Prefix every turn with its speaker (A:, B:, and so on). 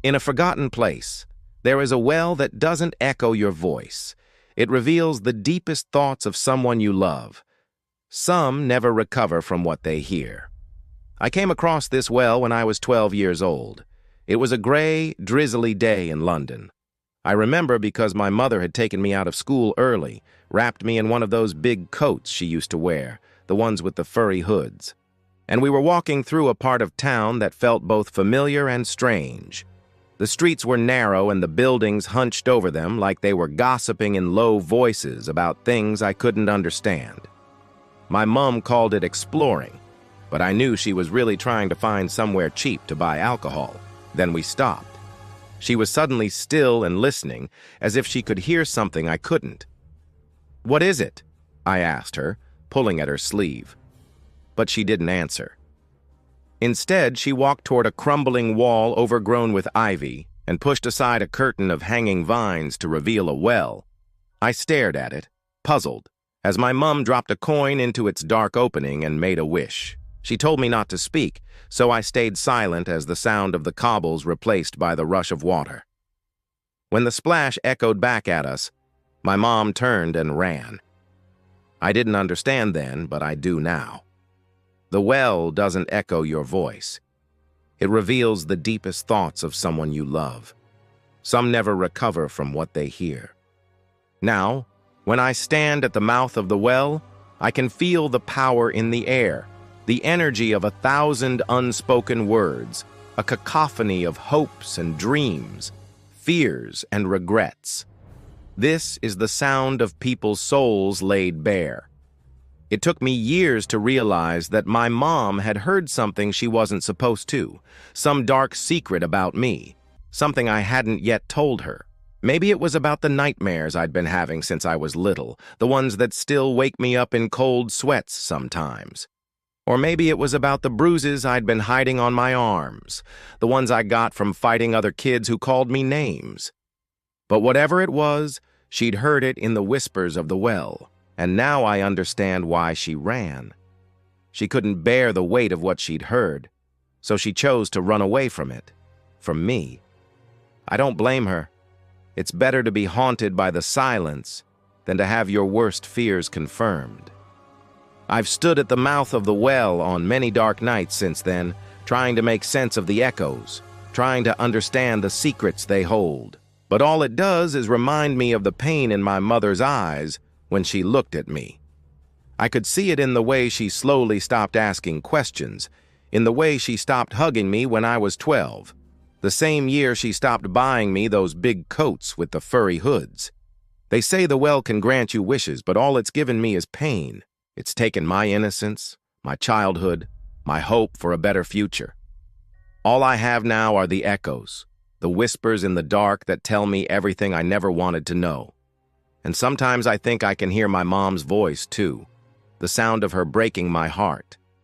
A: In a forgotten place, there is a well that doesn't echo your voice. It reveals the deepest thoughts of someone you love. Some never recover from what they hear. I came across this well when I was 12 years old. It was a gray, drizzly day in London. I remember because my mother had taken me out of school early, wrapped me in one of those big coats she used to wear, the ones with the furry hoods. And we were walking through a part of town that felt both familiar and strange. The streets were narrow and the buildings hunched over them like they were gossiping in low voices about things I couldn't understand. My mom called it exploring, but I knew she was really trying to find somewhere cheap to buy alcohol. Then we stopped. She was suddenly still and listening, as if she could hear something I couldn't. "What is it?" I asked her, pulling at her sleeve. But she didn't answer. Instead, she walked toward a crumbling wall overgrown with ivy and pushed aside a curtain of hanging vines to reveal a well. I stared at it, puzzled, as my mum dropped a coin into its dark opening and made a wish. She told me not to speak, so I stayed silent as the sound of the cobbles replaced by the rush of water. When the splash echoed back at us, my mom turned and ran. I didn't understand then, but I do now. The well doesn't echo your voice. It reveals the deepest thoughts of someone you love. Some never recover from what they hear. Now, when I stand at the mouth of the well, I can feel the power in the air, the energy of 1,000 unspoken words, a cacophony of hopes and dreams, fears and regrets. This is the sound of people's souls laid bare. It took me years to realize that my mom had heard something she wasn't supposed to, some dark secret about me, something I hadn't yet told her. Maybe it was about the nightmares I'd been having since I was little, the ones that still wake me up in cold sweats sometimes. Or maybe it was about the bruises I'd been hiding on my arms, the ones I got from fighting other kids who called me names. But whatever it was, she'd heard it in the whispers of the well. And now I understand why she ran. She couldn't bear the weight of what she'd heard, so she chose to run away from it, from me. I don't blame her. It's better to be haunted by the silence than to have your worst fears confirmed. I've stood at the mouth of the well on many dark nights since then, trying to make sense of the echoes, trying to understand the secrets they hold. But all it does is remind me of the pain in my mother's eyes when she looked at me. I could see it in the way she slowly stopped asking questions, in the way she stopped hugging me when I was 12, the same year she stopped buying me those big coats with the furry hoods. They say the well can grant you wishes, but all it's given me is pain. It's taken my innocence, my childhood, my hope for a better future. All I have now are the echoes, the whispers in the dark that tell me everything I never wanted to know. And sometimes I think I can hear my mom's voice, too, the sound of her breaking my heart.